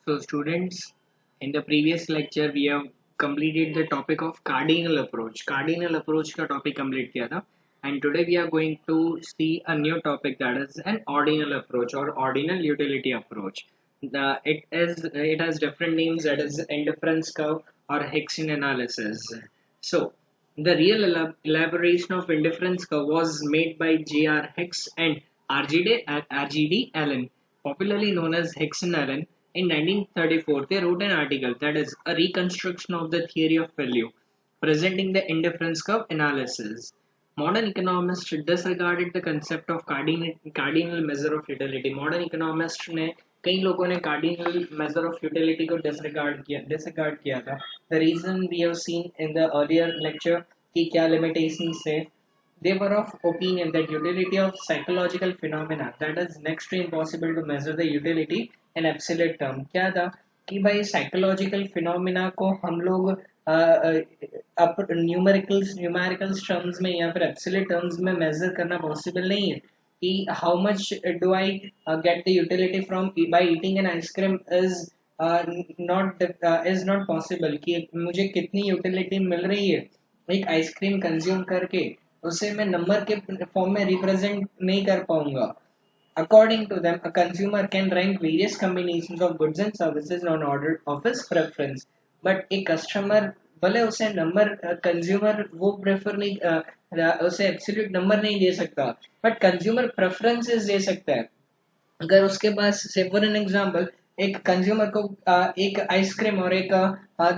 So, students, in the previous lecture, we have completed the topic of cardinal approach. Cardinal approach का topic complete किया था, and today we are going to see a new topic that is an ordinal approach or ordinal utility approach. It has different names, that is indifference curve or Hessian analysis. So, the real elaboration of indifference curve was made by J.R. Hicks and R.G.D. Allen, popularly known as Hicks and Allen. In 1934, they wrote an article that is a reconstruction of the theory of value, presenting the indifference curve analysis. Modern economists disregarded the concept of cardinal measure of utility. Modern economists ने कई लोगों ने cardinal measure of utility को disregard किया था. The reason we have seen in the earlier lecture कि क्या limitations थे. They were of opinion that utility of psychological phenomena, that is next to impossible to measure the utility in absolute term. क्या था कि भाई psychological phenomena को हम लोग न्यूमेरिकल टर्म्स में या फिर एब्सोल्यूट टर्म्स में मेजर करना पॉसिबल नहीं है कि how much do I get the utility from by eating an ice cream is not possible कि मुझे कितनी यूटिलिटी मिल रही है एक आइसक्रीम कंज्यूम करके उसे मैं नंबर के फॉर्म में रिप्रेजेंट नहीं कर पाऊंगा. According to them, a consumer can rank various combinations of goods and services on order of his preference. But a customer भले उसे नंबर कंज्यूमर वो प्रेफर नहीं उसे एब्सोल्यूट नंबर नहीं दे सकता बट कंज्यूमर प्रेफरेंसेस दे सकता है. अगर उसके पास से फॉर एन एग्जांपल एक कंज्यूमर को एक आइसक्रीम और एक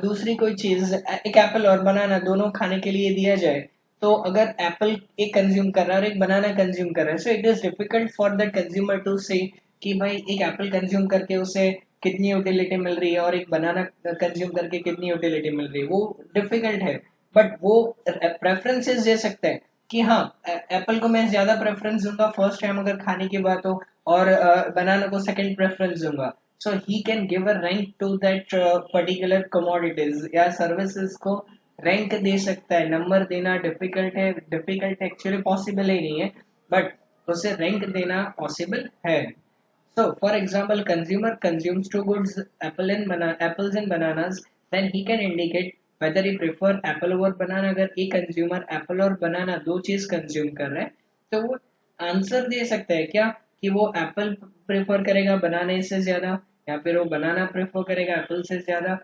दूसरी कोई चीज एक एप्पल और बनाना दोनों खाने के लिए दिया जाए तो अगर एप्पल एक कंज्यूम कर रहा है और एक बनाना कंज्यूम कर रहा है so it is difficult for the consumer to say कि भाई एक एप्पल कंज्यूम करके उसे कितनी यूटिलिटी मिल रही है और एक बनाना कंज्यूम करके कितनी यूटिलिटी मिल रही है वो डिफिकल्ट है बट वो प्रेफरेंसेस दे सकते हैं कि हाँ एप्पल को मैं ज्यादा प्रेफरेंस दूंगा फर्स्ट टाइम अगर खाने की बात हो और बनाना को सेकंड प्रेफरेंस दूंगा so he can give a rank to that particular commodities या सर्विसेज को रैंक दे सकता है. नंबर देना डिफिकल्ट एक्चुअली पॉसिबल ही नहीं है बट उसे रैंक देना पॉसिबल है. So, for example, consumer consumes two goods, apples and bananas, then he can indicate whether he prefer apple over banana. अगर एक consumer apple और banana दो चीज consume कर रहा है, तो वो आंसर दे सकता है क्या कि वो apple prefer करेगा banana से ज्यादा या फिर वो banana prefer करेगा apple से ज्यादा.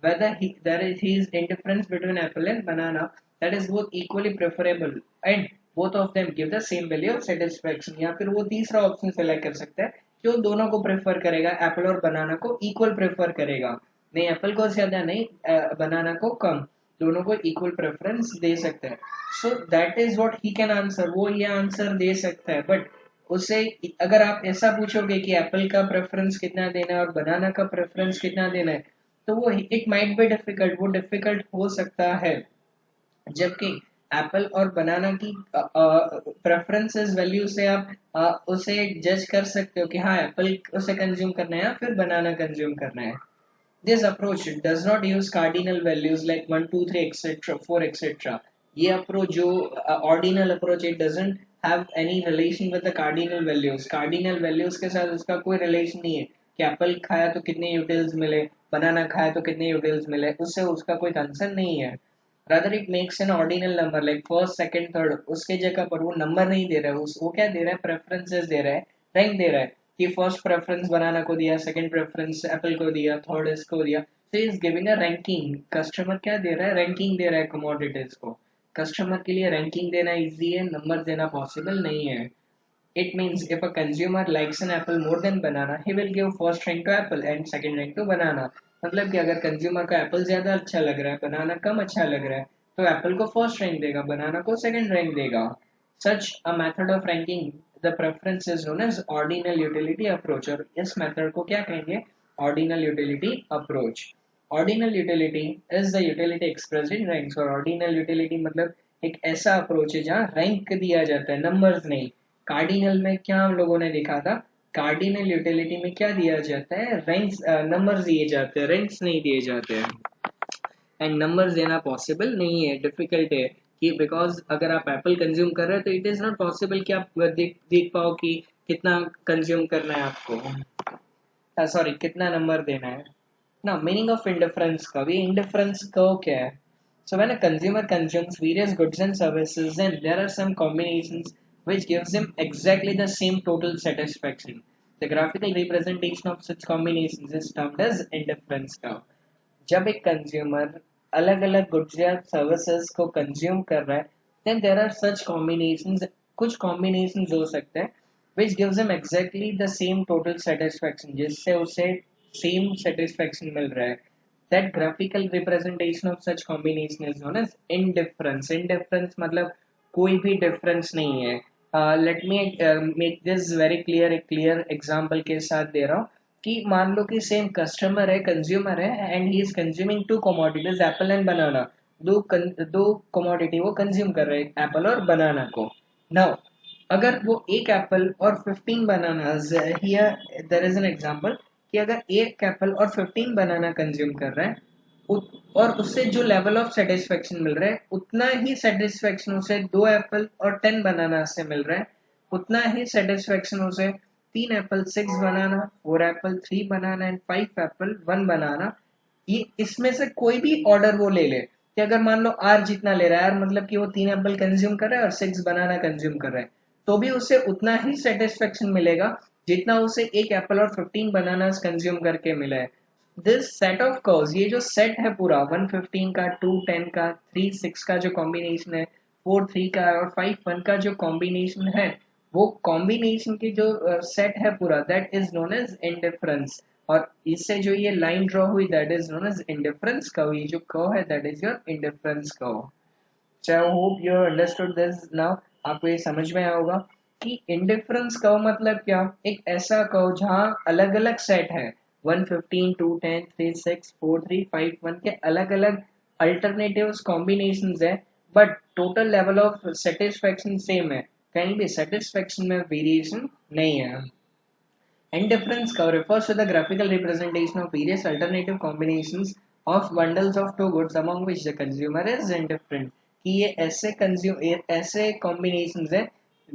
Whether there is his indifference between apple and banana, that is both equally preferable and both of them give the same value of satisfaction. या फिर वो तीसरा ऑप्शन सेलेक्ट कर सकता है जो दोनों को प्रेफर करेगा एप्पल और बनाना को इक्वल प्रेफर करेगा नहीं एप्पल को ज्यादा नहीं बनाना को कम दोनों को इक्वल प्रेफरेंस दे सकता है. So that is what he can answer वो ये आंसर दे सकता है बट उसे अगर आप ऐसा पूछोगे कि एप्पल का प्रेफरेंस कितना देना है और बनाना का प्रेफरेंस कितना देना है तो वो इट माइट बी डिफिकल्ट वो डिफिकल्ट हो सकता है. जबकि एप्पल और बनाना की प्रेफरेंसेस वैल्यू से आप उसे जज कर सकते हो कि हाँ एप्पल उसे कंज्यूम करना है या फिर बनाना कंज्यूम करना है. This approach does not use cardinal values like 1 2 3 etcetera 4 etcetera. ये अप्रोच जो ordinal approach it doesn't have any relation with the cardinal values. Cardinal values के साथ उसका कोई रिलेशन नहीं है कि एप्पल खाया तो कितने यूटिल्स मिले बनाना खाया तो कितने यूटिल्स मिले उससे उसका कोई कंसर्न नहीं है. rather it makes an ordinal number like first second third उसके जगह पर वो नंबर नहीं दे रहा है वो क्या दे रहा है प्रेफरेंसेस दे रहा है रैंक दे रहा है कि फर्स्ट प्रेफरेंस बनाना को दिया सेकंड प्रेफरेंस एप्पल को दिया थर्ड इसको दिया so is giving a ranking. Customer क्या दे रहा है रैंकिंग दे रहा है कमोडिटीज को. कस्टमर के लिए रैंकिंग देना इजी है नंबर देना पॉसिबल नहीं है. It means if a consumer likes an apple more than banana, he will give first rank to apple and second rank to banana. मतलब कि अगर कंज्यूमर को एप्पल ज्यादा अच्छा लग रहा है बनाना कम अच्छा लग रहा है तो एप्पल को फर्स्ट रैंक देगा बनाना को सेकंड रैंक देगा. Such a method of ranking the preference is known as ordinal utility approach और इस मेथड को क्या कहेंगे ordinal utility approach. Ordinal utility is the utility expressed in ranks और ऑर्डिनल यूटिलिटी मतलब एक ऐसा अप्रोच है जहाँ रैंक दिया जाता है नंबर्स नहीं. कार्डिनल में क्या हम लोगों ने देखा था कार्डिनल यूटिलिटी में क्या दिया जाता है रैंक्स नंबर्स दिए जाते हैं रैंक्स नहीं दिए जाते हैं एंड नंबर्स देना पॉसिबल नहीं है डिफिकल्ट है कि बिकॉज अगर आप एप्पल कंज्यूम कर रहे हैं तो इट इज नॉट पॉसिबल कि आप देख पाओ कि कितना कंज्यूम करना है आपको. सॉरी कितना नंबर देना है ना. मीनिंग ऑफ इंडिफरेंस कर्व, ये इंडिफरेंस कर्व क्या है? So when a consumer consumes various goods and services, then there are some combinations which gives him exactly the same total satisfaction. The graphical representation of such combinations is termed as indifference curve. जब एक consumer अलग अलग goods या services को consume कर रहा है, then there are such combinations, कुछ combinations हो सकते हैं which gives him exactly the same total satisfaction, जिससे उसे same satisfaction मिल रहा है. That graphical representation of such combination is known as indifference. Indifference मतलब कोई भी difference नहीं है. Let me make this very clear, एक clear example के साथ दे रहा हूँ कि मान लो कि सेम कस्टमर है, कंज्यूमर है, and he is consuming two commodities apple and banana. दो कमोडिटी वो कंज्यूम कर रहे हैं, एप्पल और बनाना को. नाउ अगर वो एक एप्पल और 15 banana, here there is an example कि अगर एक एप्पल और 15 बनाना कंज्यूम कर रहा है और उससे जो लेवल ऑफ सेटिस्फेक्शन मिल रहा है उतना ही सेटिस्फेक्शन उसे 2 एप्पल और 10 बनाना से मिल रहा है. उतना ही सेटिस्फेक्शन उसे 3 Apple 6 banana, 4 Apple 3 banana and 5 Apple 1 बनाना. ये इसमें से कोई भी ऑर्डर वो ले ले कि अगर मान लो आर जितना ले रहा है, आर मतलब कि वो 3 एप्पल कंज्यूम कर रहा है और 6 बनाना कंज्यूम कर रहा है, तो भी उसे उतना ही सेटिस्फेक्शन मिलेगा जितना उसे एक एप्पल और 15 बनाना कंज्यूम करके मिला है. दिस सेट ऑफ कर्व्स, ये जो सेट है पूरा 115 का, 2 10 का, 3 6 का जो कॉम्बिनेशन है, 4 3 का और 5 1 का जो कॉम्बिनेशन है, वो कॉम्बिनेशन की जो सेट है पूरा, that is known as indifference. और इससे जो ये लाइन ड्रॉ हुई, that is known as indifference curve. ये जो कर्व है that is your indifference curve. So I hope you understood this now. आपको ये समझ में आया होगा कि इंडिफरेंस कर्व मतलब क्या. एक ऐसा कर्व जहाँ अलग अलग सेट है, 115 2 10 3 6 4 3 5 1 के अलग अलग अल्टरनेटिव्स कॉम्बिनेशंस है, but total level of satisfaction same है, कहीं भी सेटिस्फेक्शन में वेरिएशन नहीं है. Indifference curve refers to the graphical representation of various alternative combinations of bundles of two goods among which the consumer is indifferent. कि ये ऐसे combinations है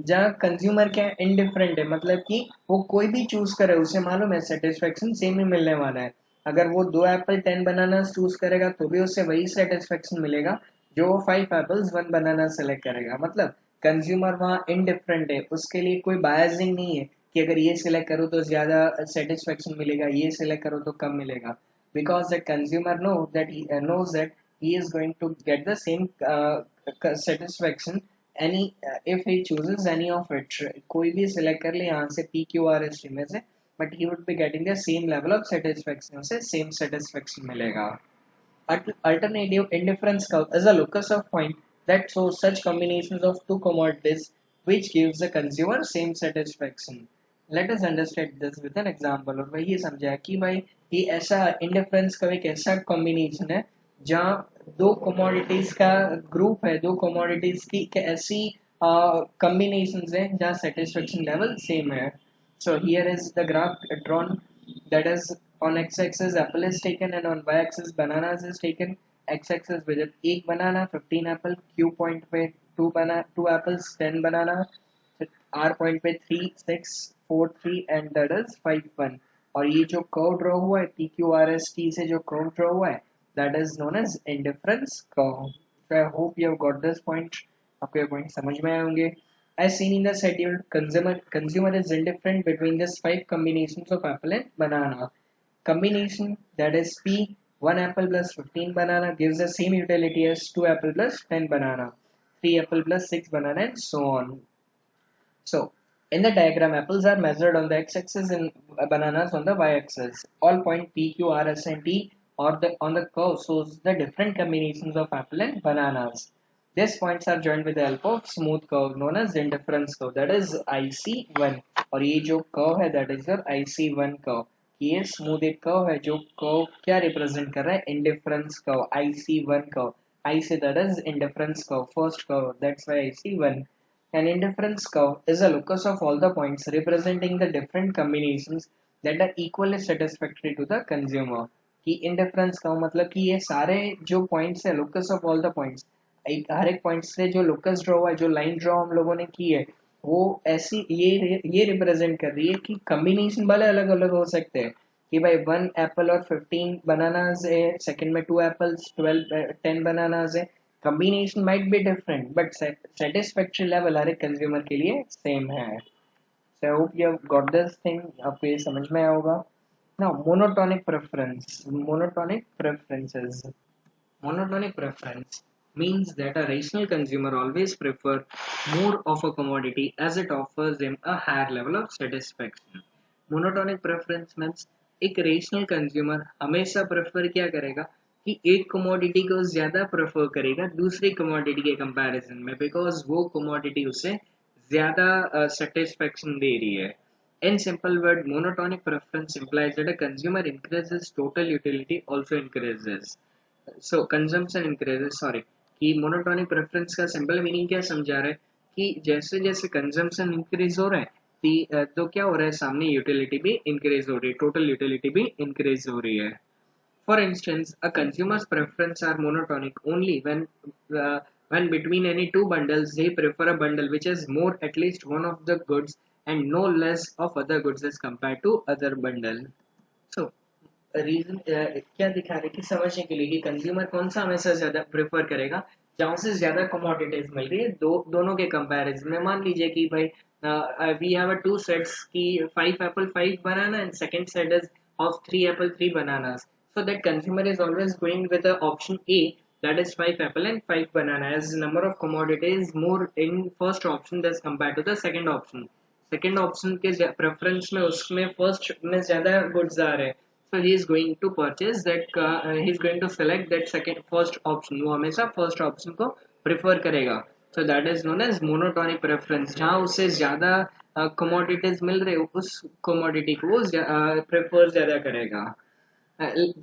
जहाँ कंज्यूमर क्या इंडिफरेंट है, मतलब कि वो कोई भी चूज करे उसे मालूम है सेटिस्फेक्शन सेम ही मिलने वाला है. अगर वो 2 एप्पल 10 बनाना चूज करेगा तो भी उससे वही सेटिस्फेक्शन मिलेगा जो वो 5 एप्पल्स 1 बनाना सेलेक्ट करेगा. मतलब कंज्यूमर वहाँ इंडिफरेंट है, उसके लिए कोई बायसिंग नहीं है कि अगर ये सिलेक्ट करो तो ज्यादा सेटिस्फेक्शन मिलेगा, ये सिलेक्ट करो तो कम मिलेगा. Because the consumer knows that he is going to get the same satisfaction any if he chooses any of it. कोई भी सिलेक्ट कर ले यहाँ से PQRS में से, but he would be getting the same level of satisfaction, उसे same satisfaction मिलेगा. Alternative indifference curve is a locus of point that shows such combinations of two commodities which gives the consumer same satisfaction. Let us understand this with an example. और वही समझा कि भाई ये ऐसा indifference का एक ऐसा कॉम्बिनेशन है जहाँ दो कमोडिटीज का ग्रुप है, दो कमोडिटीज की ऐसी कॉम्बिनेशंस हैं जहाँ सेटिस्फेक्शन लेवल सेम है. So here is the graph drawn, that is on x-axis apple is taken and on y-axis bananas is taken. x-axis with एक banana 15 apple, q point पे 2 apples 10 banana, r point पे 3 6 4 3 and that is 5 1. और ये जो curve draw हुआ है PQRST से जो कर्व ड्रॉ हुआ है that is known as indifference curve. So I hope you have got this point. आपको ये पॉइंट समझ में आए होंगे. As seen in the schedule, consumer is indifferent between these 5 combinations of apple and banana. Combination, that is P, 1 apple plus 15 banana gives the same utility as 2 apple plus 10 banana, 3 apple plus 6 banana and so on. So in the diagram, apples are measured on the x-axis and bananas on the y-axis. All point P, Q, R, S and T or on the curve shows the different combinations of apple and bananas. These points are joined with the help of smooth curve known as indifference curve, that is IC1. और ये जो curve है that is your IC1 curve. ये smooth एक curve है जो curve क्या represent कर रहा है, indifference curve, IC1 curve. IC that is indifference curve, first curve, that's why IC1. An indifference curve is a locus of all the points representing the different combinations that are equally satisfactory to the consumer. कि indifference curve मतलब कि ये सारे जो points है locus of all the points, हर एक point से जो लोकस ड्रॉ हुआ है, जो लाइन ड्रॉ हम लोगों ने की है, वो ऐसी ये रिप्रेजेंट कर रही है कि कॉम्बिनेशन वाले अलग अलग हो सकते हैं कि भाई 1 एप्पल और 15 बनानाज है, सेकंड में 2 एप्पल्स 10 बनानाज है, combination might be different but satisfaction level हर एक कंज्यूमर के लिए सेम है. So I hope you have got this thing. आपको ये समझ में आया होगा. Now monotonic preference, monotonic preferences. Monotonic preference means that a rational consumer always prefer more of a commodity as it offers him a higher level of satisfaction. Monotonic preference means एक rational consumer हमेशा prefer क्या करेगा कि एक commodity को ज्यादा prefer करेगा दूसरी कमोडिटी के कंपैरिजन में, बिकॉज वो कमोडिटी उसे ज्यादा सेटिस्फेक्शन दे रही है. In simple word, monotonic preference implies that a consumer increases total utility also increases. So consumption increases, sorry, कि monotonic preference का simple meaning क्या समझा रहा है कि जैसे जैसे consumption increase हो रहा है तो क्या हो रहा है, सामने utility भी increase हो रही है, total utility भी increase हो रही है. For instance, a consumer's preference are monotonic only when between any two bundles they prefer a bundle which has more at least one of the goods and no less of other goods as compared to other bundle. So reason क्या दिखा रहे कि समझने के लिए कि consumer कौन सा हमेशा ज्यादा प्रेफर करेगा जहां से ज्यादा कमोडिटीज मिल रही है दोनों के कंपैरिजन में. मान लीजिए कि भाई वी हैव अ 2 सेट्स की 5 Apple 5 banana and second set is of 3 Apple 3 bananas, so that consumer is always going with the option A, that is 5 apple and 5 banana, as number of commodities more in first option as compared to the second option. Second option के preference में उसमें first में ज्यादा goods आ रहे हैं, so he is going to purchase that he is going to select that second first option, वो हमेशा first option को प्रेफर करेगा. so that is known as monotonic preference, जहाँ उसे ज्यादा commodities मिल रहे उस commodity को वो प्रेफर ज्यादा करेगा.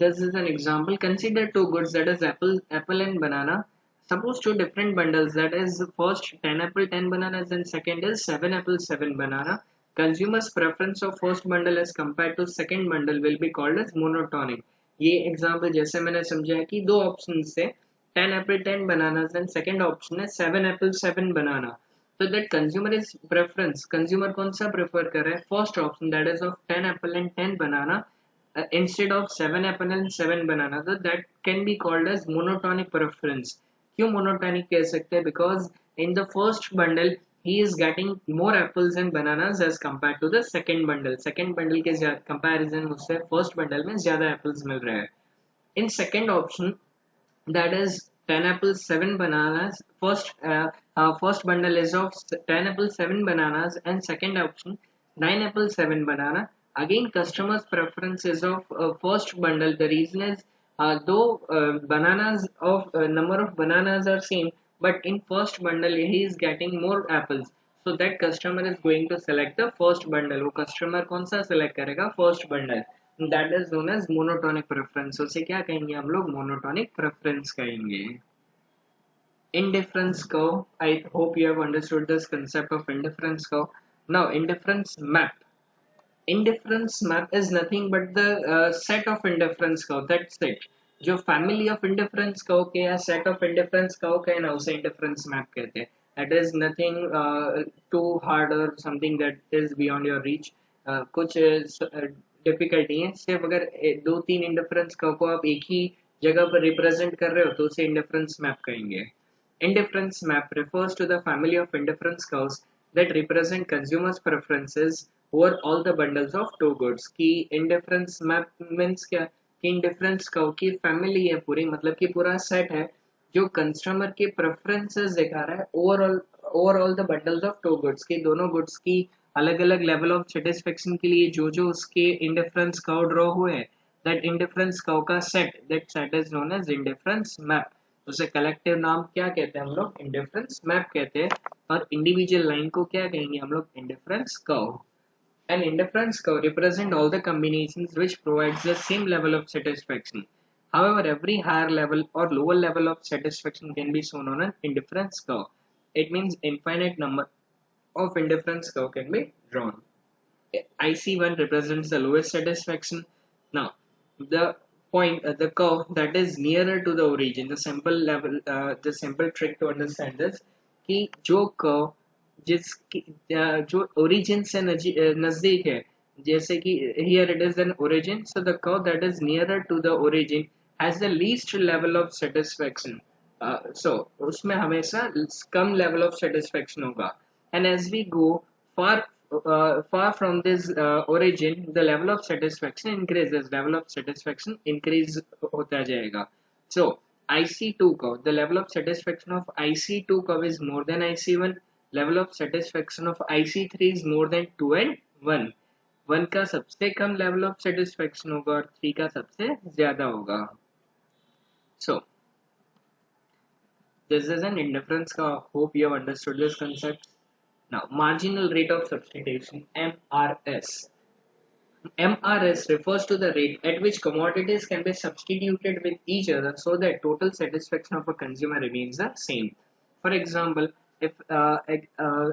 This is an example. Consider two goods, that is apple and banana. Suppose two different bundles, that is first 10 apple 10 bananas and second is 7 apple 7 banana. Consumers preference of first bundle as compared to second bundle will be called as monotonic. ये example जैसे मैंने समझा है कि दो option से 10 apple 10 bananas and second option है 7 apple 7 banana. So that consumer is preference. Consumer कौन सा prefer कर रहा है? First option, that is of 10 apple and 10 banana instead of 7 apple and 7 banana. So that can be called as monotonic preference. क्यों monotonic कह सकते हैं? Because in the first bundle he is getting more apples and bananas as compared to the second bundle. Second bundle के comparison उससे first bundle में ज़्यादा apples मिल रहे हैं. In second option, that is 10 apples 7 bananas, first bundle is of 10 apples 7 bananas and second option 9 apples 7 banana. Again customers preference is of first bundle. The reason is though bananas of number of bananas are same, but in first bundle he is getting more apples, so that customer is going to select the first bundle. वो customer कौन सा select करेगा? First bundle. That is known as monotonic preference. उसे क्या कहेंगे हम लोग? monotonic preference कहेंगे. Indifference curve. I hope you have understood this concept of indifference curve. Now indifference map. Indifference map is nothing but the set of indifference curve. That's it. जो family of indifference curve के या set of indifference curve के ना उसे indifference map कहते हैं. That is nothing too hard or something that is beyond your reach. कुछ difficult नहीं है. सिर्फ अगर दो तीन इंडिफरेंस कर्व को आप एक ही जगह पर रिप्रेजेंट कर रहे हो तो उसे इंडिफरेंस मैप कहेंगे. Indifference map refers to the family of indifference curves that represent consumers preferences over all the bundles of two goods. की इंडिफरेंस मैप मीन्स क्या कि इंडिफरेंस कर्व की फैमिली है पूरी, मतलब कि पूरा सेट है जो कंज्यूमर के प्रेफरेंसेस दिखा रहा है overall the bundles of two goods की, दोनों गुड्स की अलग अलग लेवल ऑफ सेटिस्फेक्शन के लिए जो जो उसके इंडिफरेंस कर्व ड्रॉ हुए हैं, दैट इंडिफरेंस कर्व का set, that set is known as indifference map. उसे कलेक्टिव नाम क्या कहते हैं हम लोग? इंडिफरेंस मैप कहते हैं. और इंडिविजुअल लाइन को क्या कहेंगे हम लोग? Indifference curve. An indifference curve represents all the combinations which provides the same level of satisfaction. However, every higher level or lower level of satisfaction can be shown on an indifference curve. It means infinite number of indifference curve can be drawn. IC1 represents the lowest satisfaction. Now, the point, the curve that is nearer to the origin, the simple level, the simple trick to understand this, कि जो curve जिसकी जो origin से नजदीक है, जैसे कि here it is an origin, so the curve that is nearer to the origin has the least level of satisfaction. So उसमें हमेशा कम level of satisfaction होगा, and as we go far far from this origin, the level of satisfaction increases. Level of satisfaction increase होता जाएगा. So IC2 curve, the level of satisfaction of IC2 curve is more than IC1. Level of satisfaction of IC3 is more than 2 and 1. 1 का सबसे कम level of satisfaction होगा और 3 का सबसे ज्यादा होगा. So this is an indifference का. Hope you have understood this concept. Now marginal rate of substitution, MRS. MRS refers to the rate at which commodities can be substituted with each other so that total satisfaction of a consumer remains the same. For example, if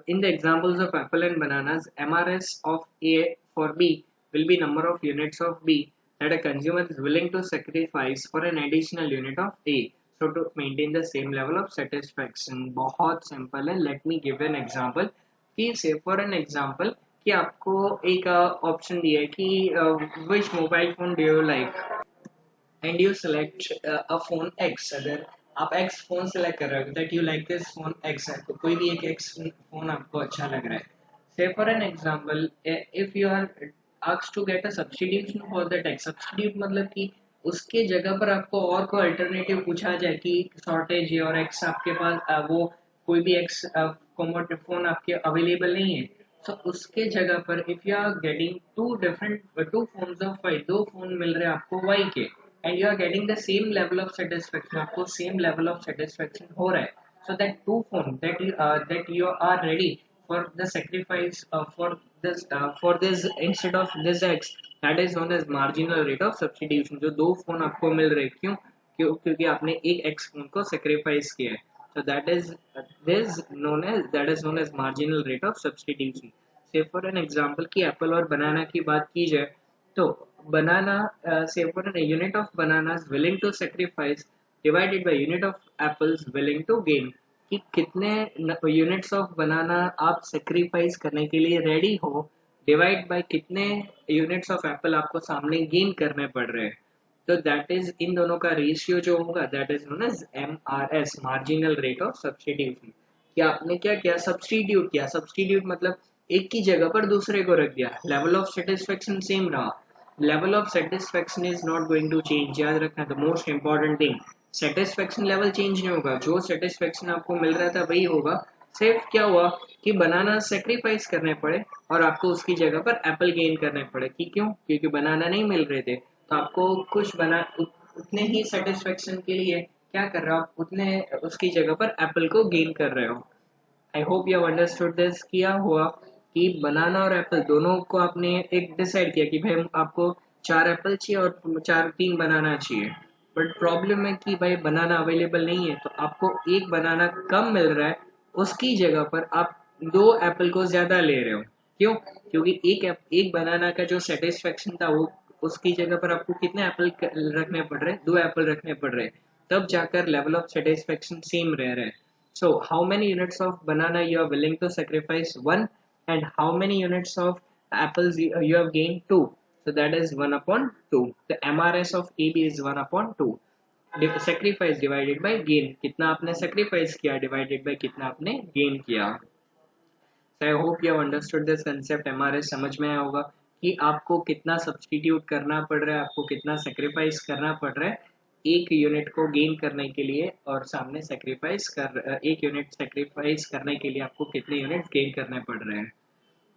in the examples of apple and bananas, MRS of A for B will be number of units of B that a consumer is willing to sacrifice for an additional unit of A. So to maintain the same level of satisfaction. बहुत simple है. Let me give an example. कि say for an example कि आपको एक option दिया है कि विच mobile phone do you like and you select a phone x. अगर आप एक्स फोन सेलेक्ट कर रहे हो that you like this phone x है, तो कोई भी एक एक्स फोन आपको अच्छा लग रहा है. Say for an example if you are asked to get a substitution for that X. Substitute मतलब कि उसके जगह पर आपको और कोई अल्टरनेटिव पूछा जाए कि शॉर्टेज है और एक्स आपके पास वो कोई भी एक्स कॉमोड फोन आपके अवेलेबल नहीं है. तो उसके जगह पर if you are getting two phones of Y, दो फोन मिल रहे हैं आपको वाई के, and you are getting the same level of satisfaction, आपको सेम लेवल ऑफ सेटिस्फेक्शन हो रहा है. So that two phone that you are ready for the sacrifice for this instead of this X, that is known as marginal rate of substitution. जो दो phone आपको मिल रहे क्योंकि आपने एक एक्स फोन को सेक्रीफाइस किया है. So that is known as marginal rate of substitution. Say for an example कि एप्पल और बनाना की बात की जाए तो बनाना say for a unit of bananas willing to sacrifice divided by unit of apples willing to gain. कि कितने units of बनाना आप सेक्रीफाइस करने के लिए रेडी हो डिवाइड बाय कितने यूनिट्स ऑफ एप्पल आपको सामने गेन करने पड़ रहे हैं. तो दैट इज इन दोनों का रेशियो जो होगा that is known as MRS, marginal rate of substitution. कि आपने क्या किया, सब्स्टिट्यूट किया. सब्स्टिट्यूट मतलब एक की जगह पर दूसरे को रख दिया. लेवल ऑफ सेटिस्फेक्शन सेम रहा. Level of satisfaction is not going to change. याद रखना the most important thing, satisfaction level change नहीं होगा. जो सेटिस्फेक्शन आपको मिल रहा था वही होगा. सिर्फ क्या हुआ कि बनाना सेक्रीफाइस करने पड़े और आपको उसकी जगह पर एप्पल गेन करने पड़े. कि क्यों? क्योंकि बनाना नहीं मिल रहे थे. तो आपको कुछ उतने ही सेटिस्फेक्शन के लिए क्या कर रहे हो आप, उतने उसकी जगह पर एप्पल को गेन कर रहे हो. I hope you have understood this. किया हुआ कि बनाना और एप्पल दोनों को आपने एक डिसाइड किया कि भाई आपको 4 एप्पल चाहिए और 3 बनाना चाहिए. बट प्रॉब्लम है कि भाई बनाना अवेलेबल नहीं है, तो आपको एक बनाना कम मिल रहा है, उसकी जगह पर आप 2 एप्पल को ज्यादा ले रहे हो. क्यों? क्योंकि एक बनाना का जो सेटिस्फेक्शन था वो उसकी जगह पर आपको कितने एप्पल रखने पड़ रहे हैं, 2 एप्पल रखने पड़ रहे हैं. तब जाकर लेवल ऑफ सेटिस्फेक्शन सेम रह रहे हैं. So how many units of banana you are willing to sacrifice? 1. And how many units of apples you have gained? 2. So that is 1 upon 2. The MRS of AB is 1 upon 2. Sacrifice divided by gain. कितना आपने sacrifice किया divided by कितना आपने gain किया. So I hope you have understood this concept. MRS समझ में आया होगा कि आपको कितना सब्स्टिट्यूट करना पड़ रहा है, आपको कितना सेक्रीफाइस करना पड़ रहा है एक यूनिट को गेन करने के लिए, और सामने एक यूनिट सेक्रीफाइस करने के लिए आपको कितने यूनिट गेन करने पड़ रहे हैं.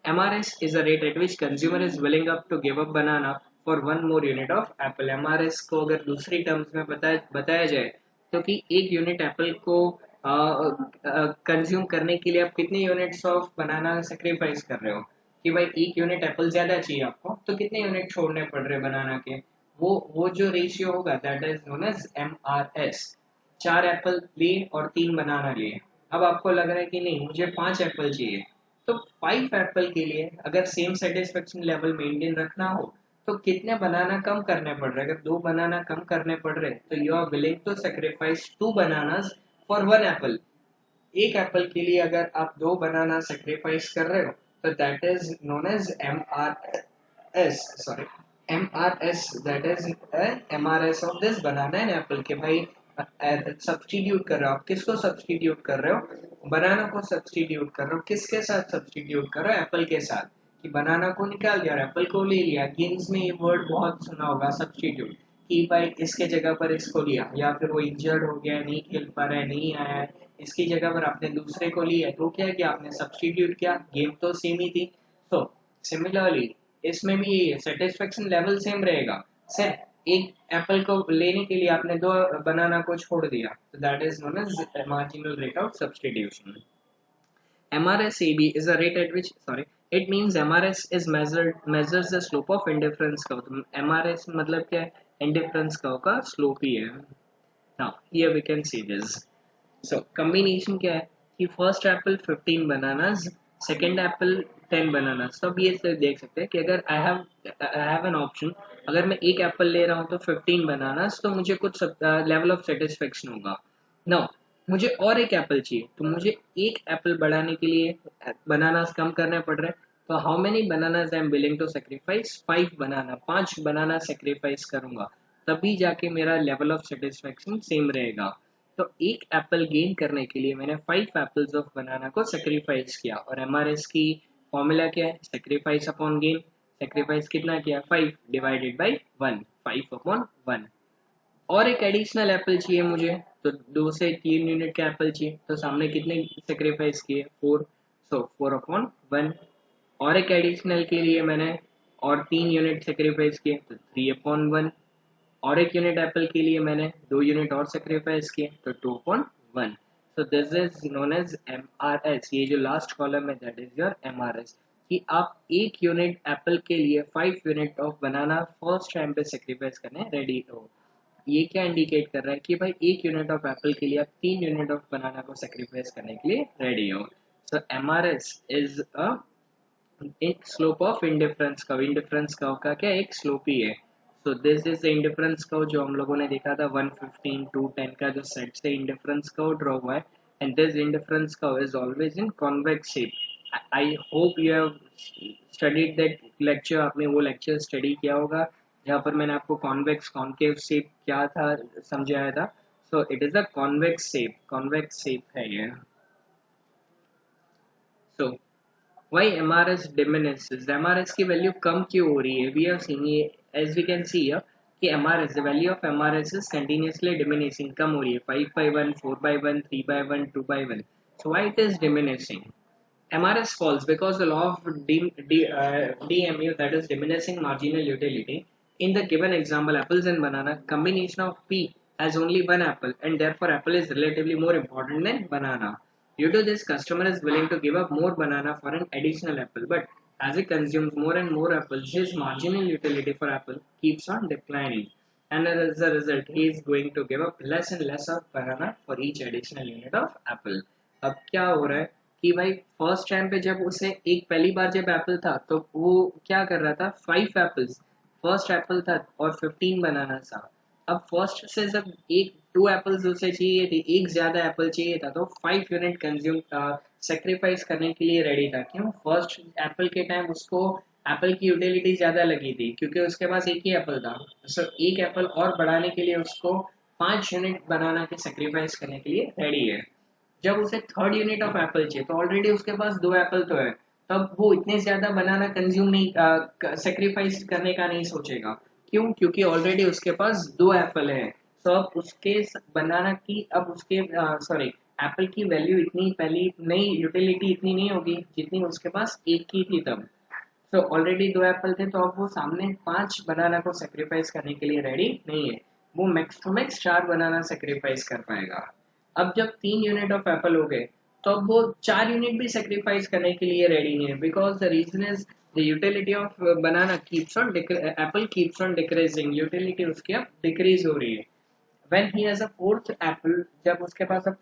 MRS is a rate at which consumer is willing up to give up banana for one more unit of apple. MRS को अगर दूसरी टर्म्स में बताया जाए तो कि एक यूनिट एप्पल को कंज्यूम करने के लिए आप कितने यूनिट्स ऑफ बनाना सेक्रीफाइस कर रहे हो. कि भाई एक यूनिट एप्पल ज्यादा चाहिए आपको, तो कितने यूनिट छोड़ने पड़ रहे बनाना के, वो जो रेशियो होगा that is known as MRS. 4 apple लिए और 3 बनाना लिए. अब आपको लग रहा है कि नहीं मुझे 5 एप्पल चाहिए, तो 5 एप्पल के लिए अगर सेम सेटिस्फेक्शन लेवल मेंटेन रखना हो तो कितने बनाना कम करने पड़ रहे. अगर 2 बनाना कम करने पड़ रहे तो you are willing to sacrifice 2 bananas for 1 apple. एक एप्पल के लिए अगर आप 2 बनाना सेक्रीफाइस कर रहे हो तो that is known as S sorry MRS, that is MRS of this banana and apple के भाई सब्स्टिट्यूट कर रहे हो आप, किसको सब्स्टिट्यूट कर रहे हो, बनाना को सब्स्टिट्यूट कर रहे हो, किसके साथ सब्स्टिट्यूट कर रहे हो, एप्पल के साथ, कि बनाना को निकाल दिया और एप्पल को ले लिया। गेम्स में ये वर्ड बहुत सुना होगा सब्स्टिट्यूट, कि भाई इसके जगह पर इसको लिया, या फिर वो इंजर्ड हो गया, नहीं खेल पा रहा है, नहीं आया है, इसकी जगह पर आपने दूसरे को लिया, तो क्या किया आपने, सब्स्टिट्यूट किया, गेम तो सेम ही थी। तो सिमिलरली इसमें भी यही है, सेटिस्फेक्शन लेवल सेम रहेगा। सर एक एप्पल को लेने के लिए आपने दो बनाना को छोड़ दिया, तो that is known as marginal rate of substitution. MRSAB is a rate at which, sorry, it means MRS is measures the slope of indifference curve. तो MRS मतलब क्या है, indifference curve का slope ही है। Now here we can see this. So combination क्या है कि first apple 15 bananas, second apple 10 bananas। तो अब ये से देख सकते हैं कि अगर I have an option, अगर मैं एक एप्पल ले रहा हूँ तो 15 bananas, तो मुझे कुछ लेवल ऑफ सेटिस्फेक्शन होगा। Now मुझे और एक एप्पल चाहिए, तो मुझे एक एप्पल बढ़ाने के लिए बनानास कम करने पड़ रहे हैं। तो how many bananas I am willing to sacrifice, 5 banana, 5 banana sacrifice करूंगा, तभी जाके मेरा लेवल ऑफ सेटिस्फेक्शन सेम रहेगा। तो एक एप्पल गेन करने के लिए मैंने 5 एप्पल्स ऑफ बनाना को सेक्रीफाइस किया, और MRS की फॉर्मूला क्या है, सेक्रीफाइस अपॉन गेन। सेक्रीफाइस कितना किया, 5 डिवाइडेड बाई 1, 5 अपॉन 1। और एक एडिशनल एप्पल चाहिए मुझे, तो 2 से 3 यूनिट का एप्पल चाहिए, तो सामने कितने सेक्रीफाइस किए, 4, सो 4 अपॉन 1। और एक एडिशनल के लिए मैंने और 3 यूनिट सेक्रीफाइस किए, तो 3 अपॉन 1। और एक यूनिट एप्पल के लिए मैंने 2 यूनिट और सेक्रीफाइस किए, तो 2 upon 1। So this is known as MRS। ये जो लास्ट कॉलम है दैट इज योर MRS, कि आप एक यूनिट एप्पल के लिए 5 unit of banana first time पे सेक्रीफाइस करने रेडी हो। ये क्या इंडिकेट कर रहा है कि भाई एक यूनिट ऑफ एप्पल के लिए आप 3 यूनिट ऑफ बनाना को सेक्रीफाइस करने के लिए रेडी हो। सो MRS इज अ एक slope of indifference curve. Indifference curve का क्या एक स्लोप ही है। सो this is the indifference curve जो हम लोगों ने देखा था 115 टू 10 का जो सेट से इंडिफरेंस कर्व ड्रॉ हुआ है, and this indifference curve is always in convex shape. I hope you have studied that lecture, आपने वो लेक्चर स्टडी किया होगा जहाँ पर मैंने आपको कॉन्वेक्स कॉन्केव शेप क्या था समझाया था। सो it is a convex shape है ये। सो why MRS diminishes, MRS की वैल्यू कम क्यों हो रही है, we have seen ये, as we can see here कि MRS, the value of MRS is continuously diminishing, कम हो रही है, 5 by 1, 4 by 1, 3 by 1, 2 by 1। so why it is diminishing, MRS falls because the law of DMU, that is diminishing marginal utility. In the given example, apples and banana, combination of P has only one apple, and therefore apple is relatively more important than banana. Due to this, customer is willing to give up more banana for an additional apple, but as he consumes more and more apples, his marginal utility for apple keeps on declining. And as a result, he is going to give up less and less of banana for each additional unit of apple. अब क्या हो रहा है कि भाई first time पे जब उसे एक पहली बार जब एप्पल था तो वो क्या कर रहा था, 5 एप्पल्स फर्स्ट एप्पल था और 15 बनाना था। अब फर्स्ट से जब एक 2 एप्पल्स उसे चाहिए थी, एक ज्यादा एप्पल चाहिए था, तो 5 यूनिट कंज्यूम सेक्रीफाइस करने के लिए रेडी था। क्यों, फर्स्ट एप्पल के टाइम उसको एप्पल की यूटिलिटी ज्यादा लगी थी क्योंकि उसके पास एक ही एप्पल था। सो एक एप्पल और बढ़ाने के लिए उसको 5 यूनिट बनाना के सेक्रीफाइस करने के लिए रेडी है। जब उसे थर्ड यूनिट ऑफ एप्पल चाहिए तो ऑलरेडी उसके पास 2 एप्पल तो है, तब वो इतने ज्यादा बनाना कंज्यूम नहीं, सेक्रीफाइस करने का नहीं सोचेगा। क्यों, क्योंकि ऑलरेडी उसके पास 2 एप्पल है। तो अब उसके बनाना की, अब उसके सॉरी एप्पल की वैल्यू इतनी पहली नहीं, यूटिलिटी इतनी नहीं होगी जितनी उसके पास एक की थी तब। तो ऑलरेडी 2 एप्पल थे, तो अब वो सामने 5 बनाना को सेक्रीफाइस करने के लिए रेडी नहीं है। वो max to max 4 banana sacrifice कर पाएगा। अब जब 3 यूनिट ऑफ एप्पल हो गए तो अब वो 4 यूनिट भी सेक्रीफाइस करने के लिए रेडी नहीं है, because the reason is the utility of banana keeps on apple keeps on decreasing, utility उसकी अब डिक्रीज हो रही है। when he has a fourth apple, जब उसके पास अब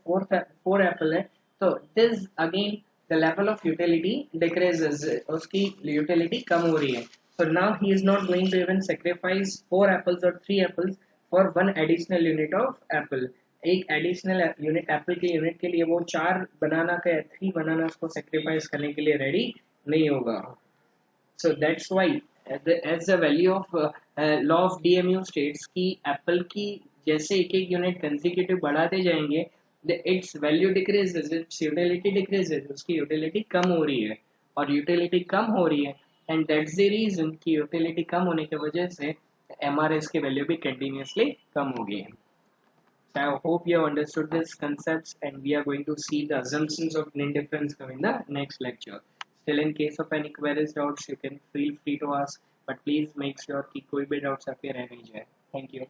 फोर एप्पल है, तो this again the level of utility decreases, उसकी utility कम हो रही है। so now he is not going to even sacrifice 4 apples or 3 apples for one additional unit of apple। एक एडिशनल यूनिट एप्पल के unit के लिए वो 4 बनाना का 3 बनाना उसको सेक्रीफाइस करने के लिए रेडी नहीं होगा। So that's why as the value of law of DMU states कि एप्पल की जैसे एक एक यूनिट कंसेक्यूटिव बढ़ाते जाएंगे, its value decreases, its utility decreases, उसकी यूटिलिटी कम हो रही है, और यूटिलिटी कम हो रही है, एंड दैट्स द रीजन कि यूटिलिटी कम होने की वजह से एमआरएस की वैल्यू भी कंटिन्यूसली कम हो गई है. So I hope you have understood these concepts, and we are going to see the assumptions of indifference in the next lecture. Still, in case of any queries, doubts, you can feel free to ask, but please make sure कि कोई भी doubts आपके रह नहीं जाए. Thank you.